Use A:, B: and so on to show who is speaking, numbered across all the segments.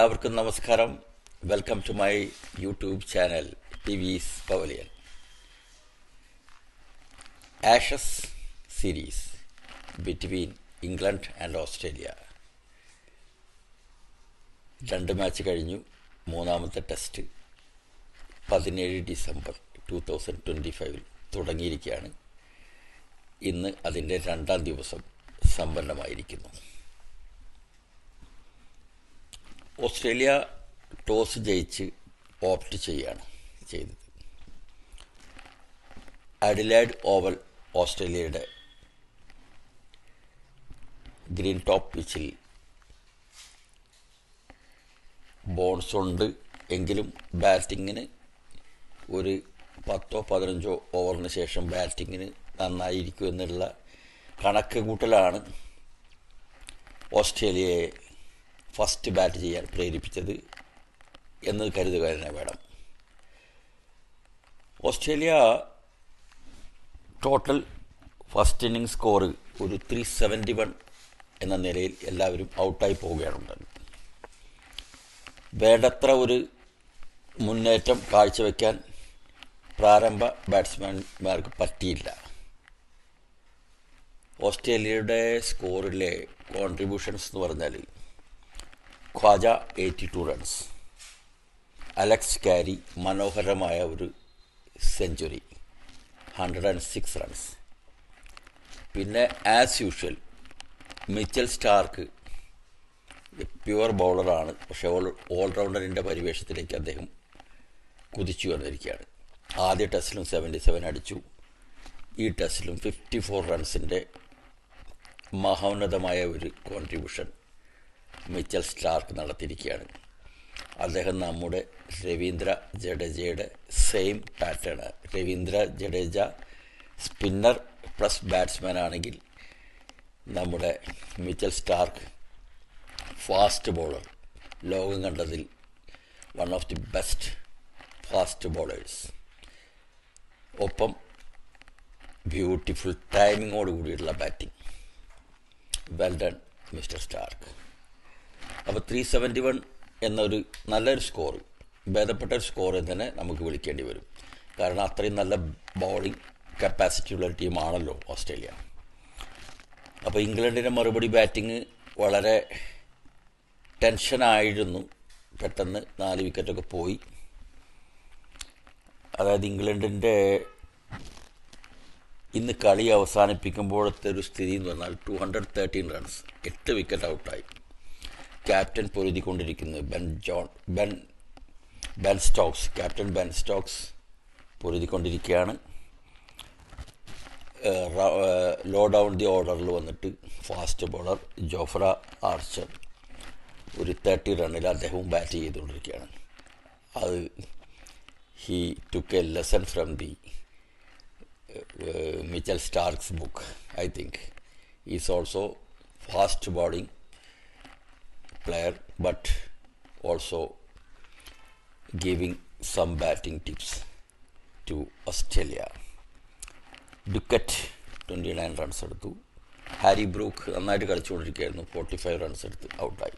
A: എല്ലാവർക്കും നമസ്കാരം. Welcome to my YouTube channel TV's pavilion. Ashes series between England and Australia. 2 match കഴിഞ്ഞു. മൂന്നാമത്തെ test 17 December 2025 തുടങ്ങിയിരിക്കുകയാണ്. ഇന്ന് അതിൻ്റെ 2ാം ദിവസം സമ്പന്നമായിരിക്കുന്നു. ഓസ്ട്രേലിയ ടോസ് ജയിച്ച് ഓപ്റ്റ് ചെയ്യുകയാണ് ചെയ്തത്. അഡിലൈഡ് ഓവൽ ഓസ്ട്രേലിയയുടെ ഗ്രീൻ ടോപ്പ് പിച്ചിൽ ബോൺസ് ഉണ്ട് എങ്കിലും ബാറ്റിങ്ങിന് ഒരു 10-15 ഓവറിന് ശേഷം ബാറ്റിങ്ങിന് നന്നായിരിക്കും എന്നുള്ള കണക്ക് കൂട്ടലാണ് ഓസ്ട്രേലിയയെ ഫസ്റ്റ് ബാറ്റ് ചെയ്യാൻ പ്രേരിപ്പിച്ചത് എന്ന് കരുതുക തന്നെ വേണം. Australia total first inning score ഒരു 371 എന്ന നിലയിൽ എല്ലാവരും ഔട്ടായി പോവുകയാണ് ഉണ്ടായത്. വേണ്ടത്ര ഒരു മുന്നേറ്റം കാഴ്ചവെക്കാൻ പ്രാരംഭ ബാറ്റ്സ്മാൻമാർക്ക് പറ്റിയില്ല. ഓസ്ട്രേലിയയുടെ സ്കോറിലെ കോൺട്രിബ്യൂഷൻസ് എന്ന് പറഞ്ഞാൽ ഖ്വാജ 82 റൺസ്, അലക്സ് കാരി മനോഹരമായ ഒരു സെഞ്ചുറി 106 റൺസ്. പിന്നെ as usual Mitchell Starc pure ബൗളറാണ്, പക്ഷേ ഓൾറൗണ്ടറിൻ്റെ പരിവേഷത്തിലേക്ക് അദ്ദേഹം കുതിച്ചു വന്നിരിക്കുകയാണ്. ആദ്യ ടെസ്റ്റിലും 77 അടിച്ചു. ഈ ടെസ്റ്റിലും 54 റൺസിൻ്റെ മഹോന്നതമായ ഒരു കോൺട്രിബ്യൂഷൻ മിച്ചൽ സ്റ്റാർക്ക് നടത്തിയിരിക്കുകയാണ്. അദ്ദേഹം നമ്മുടെ രവീന്ദ്ര ജഡേജയുടെ same pattern. Ravindra Jadeja spinner plus batsman ആണെങ്കിൽ നമ്മുടെ മിച്ചൽ സ്റ്റാർക്ക് ഫാസ്റ്റ് ബോളർ, ലോകം കണ്ടതിൽ one of the best fast bowlers. ഒപ്പം ബ്യൂട്ടിഫുൾ ടൈമിങ്ങോട് കൂടിയിട്ടുള്ള batting. Well done mister Starc. അപ്പോൾ 371 എന്നൊരു നല്ലൊരു സ്കോർ, ഭേദപ്പെട്ട ഒരു സ്കോർ എന്ന് തന്നെ നമുക്ക് വിളിക്കേണ്ടി വരും. കാരണം അത്രയും നല്ല ബൗളിംഗ് കപ്പാസിറ്റി ഉള്ള ഒരു ടീമാണല്ലോ ഓസ്ട്രേലിയ. അപ്പോൾ ഇംഗ്ലണ്ടിൻ്റെ മറുപടി ബാറ്റിംഗ് വളരെ ടെൻഷനായിരുന്നു. പെട്ടെന്ന് 4 വിക്കറ്റൊക്കെ പോയി. അതായത് ഇംഗ്ലണ്ടിൻ്റെ ഇന്ന് കളി അവസാനിപ്പിക്കുമ്പോഴത്തെ ഒരു സ്ഥിതി എന്ന് പറഞ്ഞാൽ 213 റൺസ്, 8 വിക്കറ്റ് ഔട്ടായി. ക്യാപ്റ്റൻ പൊരുതിക്കൊണ്ടിരിക്കുന്നത് Ben Stokes. Captain Ben Stokes പൊരുതിക്കൊണ്ടിരിക്കുകയാണ്. ലോ ഡൗൺ ദി ഓർഡറിൽ വന്നിട്ട് ഫാസ്റ്റ് ബോളർ ജോഫ്ര ആർച്ചർ ഒരു 30 റണ്ണിൽ അദ്ദേഹവും ബാറ്റ് ചെയ്തുകൊണ്ടിരിക്കുകയാണ്. അത് he took a lesson from the Mitchell Starc's book. I think is also fast bowling player, but also giving some batting tips to Australia. Duckett 29 runs എടുത്തു. Harry brook നന്നായിട്ട് കളിച്ചുകൊണ്ടിരിക്കുകയായിരുന്നു, 45 runs എടുത്ത് ഔട്ടായി.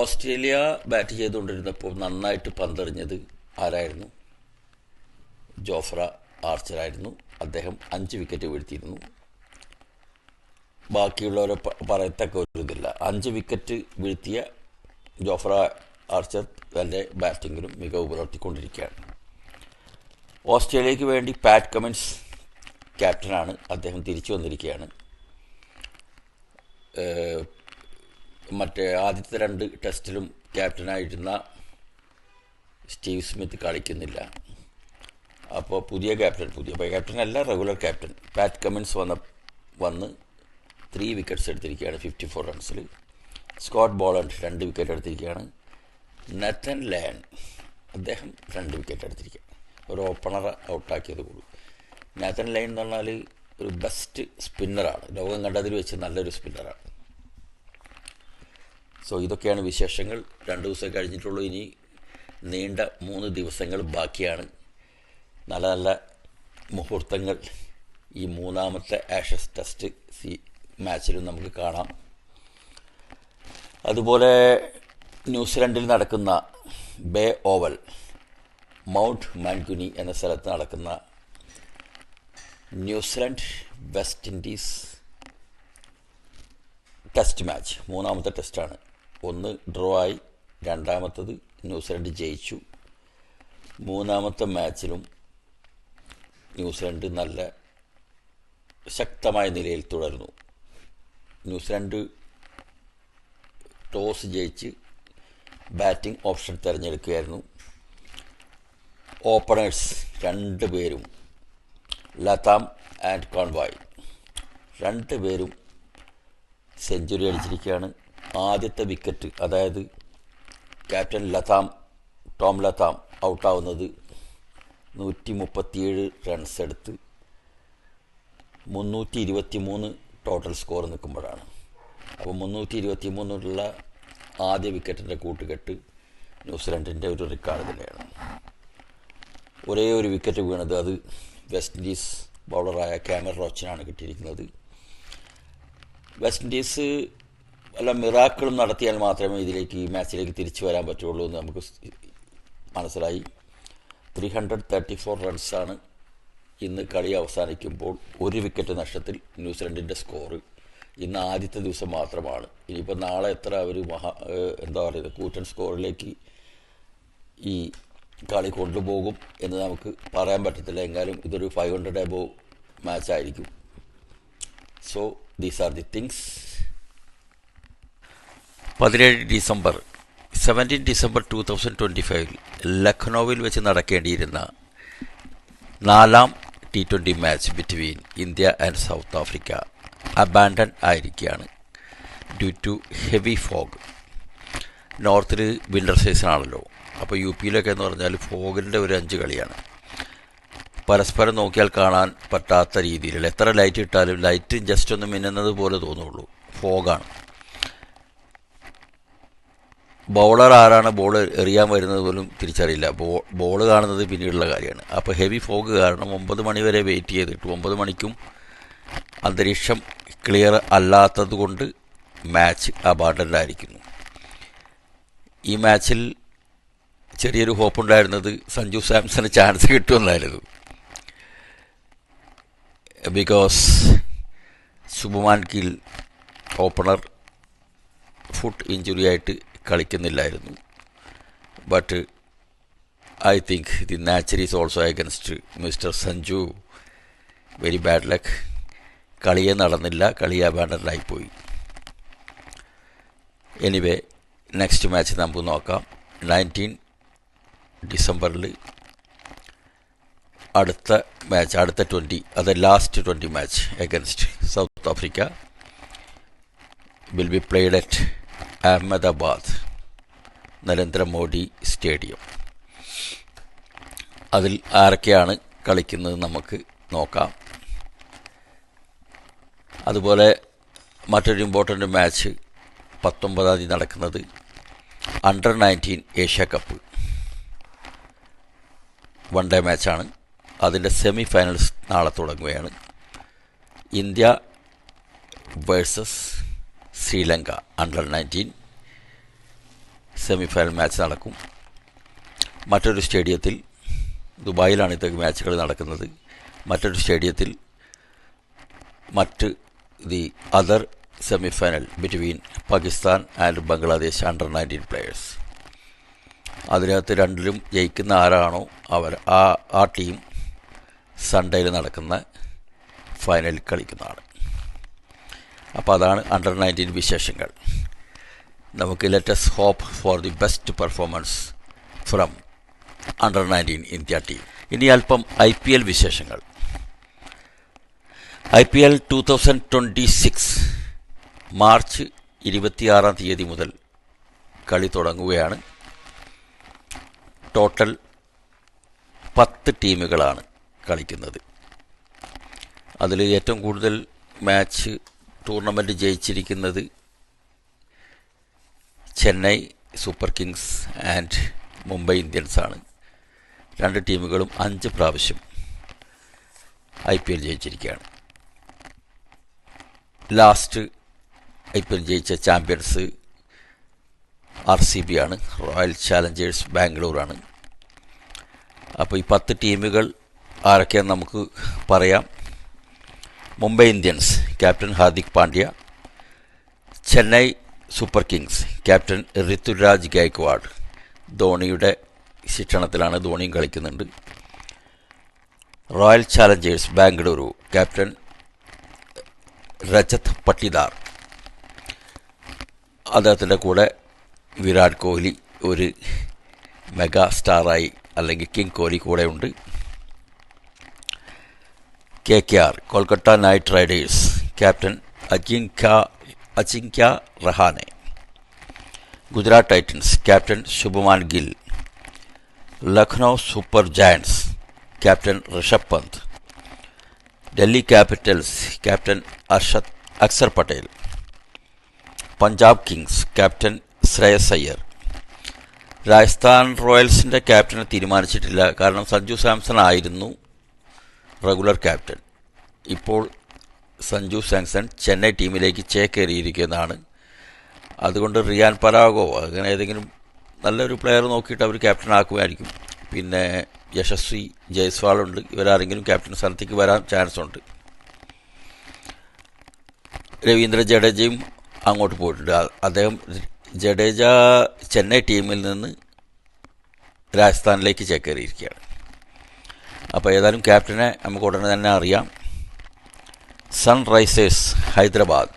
A: Australia bat ചെയ്തുകൊണ്ടിരുന്നപ്പോൾ നന്നായിട്ട് പന്തെറിഞ്ഞത് ആരായിരുന്നു? Jofra ആർച്ചറായിരുന്നു. അദ്ദേഹം 5 wicket വീഴ്ത്തിയിരുന്നു. ബാക്കിയുള്ളവരെ പറയത്തക്ക ഒരു ഇതില്ല. 5 വിക്കറ്റ് വീഴ്ത്തിയ ജോഫ്ര ആർച്ചർ തൻ്റെ ബാറ്റിങ്ങിലും മികവ് പുലർത്തിക്കൊണ്ടിരിക്കുകയാണ്. ഓസ്ട്രേലിയക്ക് വേണ്ടി പാറ്റ് കമിൻസ് ക്യാപ്റ്റനാണ്. അദ്ദേഹം തിരിച്ചു വന്നിരിക്കുകയാണ്. മറ്റേ ആദ്യത്തെ 2 ടെസ്റ്റിലും ക്യാപ്റ്റനായിരുന്ന സ്റ്റീവ് സ്മിത്ത് കളിക്കുന്നില്ല. അപ്പോൾ പുതിയ ക്യാപ്റ്റൻ അല്ല, റെഗുലർ ക്യാപ്റ്റൻ പാറ്റ് കമിൻസ് വന്ന് 3 വിക്കറ്റ്സ് എടുത്തിരിക്കുകയാണ് 54 റൺസിൽ. സ്കോട്ട് ബോളണ്ട് 2 വിക്കറ്റ് എടുത്തിരിക്കുകയാണ്. നത്തൻ ലയൺ അദ്ദേഹം 2 വിക്കറ്റ് എടുത്തിരിക്കുകയാണ്. ഒരു ഓപ്പണറെ ഔട്ടാക്കിയത് കൂടി. നത്തൻ ലയൺ എന്ന് പറഞ്ഞാൽ ഒരു ബെസ്റ്റ് സ്പിന്നറാണ്, ലോകം കണ്ടതിൽ വെച്ച് നല്ലൊരു സ്പിന്നറാണ്. സോ ഇതൊക്കെയാണ് വിശേഷങ്ങൾ. 2 ദിവസം കഴിഞ്ഞിട്ടുള്ളൂ. ഇനി നീണ്ട 3 ദിവസങ്ങൾ ബാക്കിയാണ്. നല്ല നല്ല മുഹൂർത്തങ്ങൾ ഈ 3ാമത്തെ ആഷസ് ടെസ്റ്റ് മാച്ചിലും നമുക്ക് കാണാം. അതുപോലെ ന്യൂസിലൻഡിൽ നടക്കുന്ന ബേ ഓവൽ മൗണ്ട് മാൻകുനി എന്ന സ്ഥലത്ത് നടക്കുന്ന New Zealand west Indies test match, മൂന്നാമത്തെ ടെസ്റ്റാണ്. ഒന്ന് ഡ്രോ ആയി, രണ്ടാമത്തത് ന്യൂസിലൻഡ് ജയിച്ചു. മൂന്നാമത്തെ മാച്ചിലും ന്യൂസിലൻഡ് നല്ല ശക്തമായ നിലയിൽ തുടർന്നു. ന്യൂസിലൻഡ് ടോസ് ജയിച്ച് ബാറ്റിംഗ് ഓപ്ഷൻ തിരഞ്ഞെടുക്കുകയായിരുന്നു. ഓപ്പണേഴ്സ് രണ്ടുപേരും ലതാം ആൻഡ് കോൺവായ് രണ്ടുപേരും സെഞ്ചുറി അടിച്ചിരിക്കുകയാണ്. ആദ്യത്തെ വിക്കറ്റ്, അതായത് ക്യാപ്റ്റൻ ടോം ലതാം ഔട്ടാവുന്നത് 137 റൺസ് എടുത്ത് 323 ടോട്ടൽ സ്കോർ നിൽക്കുമ്പോഴാണ്. അപ്പോൾ 323 ആദ്യ വിക്കറ്റിൻ്റെ കൂട്ടുകെട്ട് ന്യൂസിലൻഡിൻ്റെ ഒരു റെക്കോർഡ് തന്നെയാണ്. ഒരേ ഒരു വിക്കറ്റ് വീണത് അത് വെസ്റ്റ് ഇൻഡീസ് ബൗളറായ കാമറൻ റോച്ചിനാണ് കിട്ടിയിരിക്കുന്നത്. വെസ്റ്റ് ഇൻഡീസ് വല്ല മിറാക്കിളും നടത്തിയാൽ മാത്രമേ ഈ മാച്ചിലേക്ക് തിരിച്ചു വരാൻ പറ്റുള്ളൂ എന്ന് നമുക്ക് മനസ്സിലായി. 334 റൺസാണ് ഇന്ന് കളി അവസാനിക്കുമ്പോൾ ഒരു വിക്കറ്റ് നഷ്ടത്തിൽ ന്യൂസിലൻഡിൻ്റെ സ്കോർ. ഇന്ന് ആദ്യത്തെ ദിവസം മാത്രമാണ്. ഇനിയിപ്പോൾ നാളെ എത്ര അവർ കൂറ്റൻ സ്കോറിലേക്ക് ഈ കളി കൊണ്ടുപോകും എന്ന് നമുക്ക് പറയാൻ പറ്റത്തില്ല. എങ്കിലും ഇതൊരു 500 എബോവ് മാച്ചായിരിക്കും. So these are the things. 17 December 2025 ലക്നൌവിൽ വെച്ച് നടക്കേണ്ടിയിരുന്ന 4ാം T20 match between India and South Africa abandon ആയിരിക്കുകയാണ് ഡ്യൂ ടു ഹെവി ഫോഗ്. നോർത്തിൽ വിൻ്റർ സീസണാണല്ലോ. അപ്പോൾ യു പിയിലൊക്കെ എന്ന് പറഞ്ഞാൽ ഫോഗിൻ്റെ ഒരു 5 കളിയാണ്. പരസ്പരം നോക്കിയാൽ കാണാൻ പറ്റാത്ത രീതിയിൽ എത്ര ലൈറ്റ് ഇട്ടാലും ലൈറ്റ് ജസ്റ്റ് ഒന്ന് മിന്നുന്നത് പോലെ തോന്നുള്ളൂ. ഫോഗാണ്. ബൗളർ ആരാണ് ബോൾ എറിയാൻ വരുന്നത് പോലും തിരിച്ചറിയില്ല. ബോൾ കാണുന്നത് പിന്നീടുള്ള കാര്യമാണ്. അപ്പോൾ ഹെവി ഫോഗ് കാരണം 9 മണി വരെ വെയിറ്റ് ചെയ്തിട്ട് 9 മണിക്കും അന്തരീക്ഷം ക്ലിയർ അല്ലാത്തത് കൊണ്ട് മാച്ച് അബാൻഡൻ്റായിരിക്കുന്നു. ഈ മാച്ചിൽ ചെറിയൊരു ഹോപ്പുണ്ടായിരുന്നത് സഞ്ജു സാംസന് ചാൻസ് കിട്ടുമെന്നായിരുന്നു. Because Shubman Gill opener foot injury ആയിട്ട് കളിക്കുന്നില്ലായിരുന്നു. But I think the nature is also against mister Sanju. Very bad luck. കളിയെ നടന്നില്ല, കളി അബാൻഡൻ്റായിപ്പോയി. എനിവേ നെക്സ്റ്റ് മാച്ച് നമുക്ക് നോക്കാം. 19 ഡിസംബറിൽ അടുത്ത 20, അത് last 20 match against south Africa will be played at Ahmedabad Narendra Modi stadium. അതിൽ ആരൊക്കെയാണ് കളിക്കുന്നത് നമുക്ക് നോക്കാം. അതുപോലെ മറ്റൊരു ഇമ്പോർട്ടൻ്റ് മാച്ച് 19-ാം തീയതി നടക്കുന്നത് under 19 Asia cup one day മാച്ചാണ്. അതിൻ്റെ സെമി ഫൈനൽസ് നാളെ തുടങ്ങുകയാണ്. India versus Sri Lanka under 19 semi final match നടക്കും. മറ്റൊരു സ്റ്റേഡിയത്തിൽ, ദുബായിലാണ് ഇതൊക്കെ മാച്ചുകൾ നടക്കുന്നത്. മറ്റൊരു സ്റ്റേഡിയത്തിൽ the other semi final between Pakistan and Bangladesh under 19 players. അതിനകത്ത് രണ്ടിലും ജയിക്കുന്ന ആരാണോ ആ ടീം സൺഡേയിൽ നടക്കുന്ന ഫൈനലിൽ കളിക്കുന്നതാണ്. അപ്പോൾ അതാണ് അണ്ടർ 19 വിശേഷങ്ങൾ. നമുക്ക് let's hope for the best performance from under 19 India team. ഇനി അല്പം IPL വിശേഷങ്ങൾ. IPL 2026 മാർച്ച് 26-ാം തീയതി മുതൽ കളി തുടങ്ങുകയാണ്. ടോട്ടൽ 10 ടീമുകളാണ് കളിക്കുന്നത്. അതിൽ ഏറ്റവും കൂടുതൽ മാച്ച് ടൂർണമെൻറ്റ് ജയിച്ചിരിക്കുന്നത് Chennai super kings and Mumbai ഇന്ത്യൻസാണ്. 2 ടീമുകളും 5 പ്രാവശ്യം IPL ജയിച്ചിരിക്കുകയാണ്. ലാസ്റ്റ് IPL ജയിച്ച ചാമ്പ്യൻസ് RCB ആണ്, റോയൽ ചാലഞ്ചേഴ്സ് ബാംഗ്ലൂരാണ്. അപ്പോൾ ഈ 10 ടീമുകൾ ആരൊക്കെയാണെന്ന് നമുക്ക് പറയാം. Mumbai Indians captain Hardik Pandya, Chennai super kings captain Ruturaj Gaikwad, ധോണിയുടെ ശിക്ഷണത്തിലാണ്, ധോണിയും കളിക്കുന്നുണ്ട്. Royal challengers Bengaluru captain Rajat Patidar, അദ്ദേഹത്തിൻ്റെ കൂടെ വിരാട് കോഹ്ലി, ഒരു മെഗാ സ്റ്റാറായി അല്ലെങ്കിൽ കിങ് കോഹ്ലി കൂടെ ഉണ്ട്. KKR Kolkata knight riders captain Ajinkya Rahane, Gujarat titans captain Shubman Gill, Lucknow super giants captain Rishabh Pant, Delhi capitals captain Akshar Patel, Punjab kings captain Shreyas Iyer. Rajasthan റോയൽസിൻ്റെ ക്യാപ്റ്റനെ തീരുമാനിച്ചിട്ടില്ല, കാരണം സഞ്ജു സാംസൺ ആയിരുന്നു റെഗുലർ ക്യാപ്റ്റൻ. ഇപ്പോൾ സഞ്ജു സാംസൺ ചെന്നൈ ടീമിലേക്ക് ചേക്കേറിയിരിക്കുന്നതാണ്. അതുകൊണ്ട് റിയാൻ പരാഗോ അങ്ങനെ ഏതെങ്കിലും നല്ലൊരു പ്ലെയർ നോക്കിയിട്ട് അവർ ക്യാപ്റ്റൻ ആക്കുമായിരിക്കും. പിന്നെ യശസ്വി ജയ്സ്വാളുണ്ട്, ഇവരാരെങ്കിലും ക്യാപ്റ്റൻ സ്ഥാനത്തേക്ക് വരാൻ ചാൻസ് ഉണ്ട്. രവീന്ദ്ര ജഡേജയും അങ്ങോട്ട് പോയിട്ടുണ്ട്. അദ്ദേഹം ജഡേജ ചെന്നൈ ടീമിൽ നിന്ന് രാജസ്ഥാനിലേക്ക് ചേക്കേറിയിരിക്കുകയാണ്. അപ്പോൾ ഏതായാലും ക്യാപ്റ്റനെ നമുക്ക് ഉടനെ തന്നെ അറിയാം. Sunrisers Hyderabad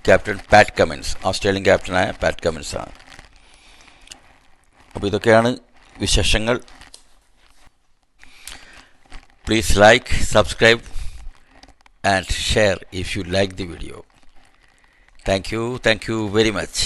A: captain Pat Cummins, Australian ക്യാപ്റ്റനായ പാറ്റ് കമിൻസാണ്. അപ്പോൾ ഇതൊക്കെയാണ് വിശേഷങ്ങൾ. Please like, subscribe and share if you like the video. Thank you very much.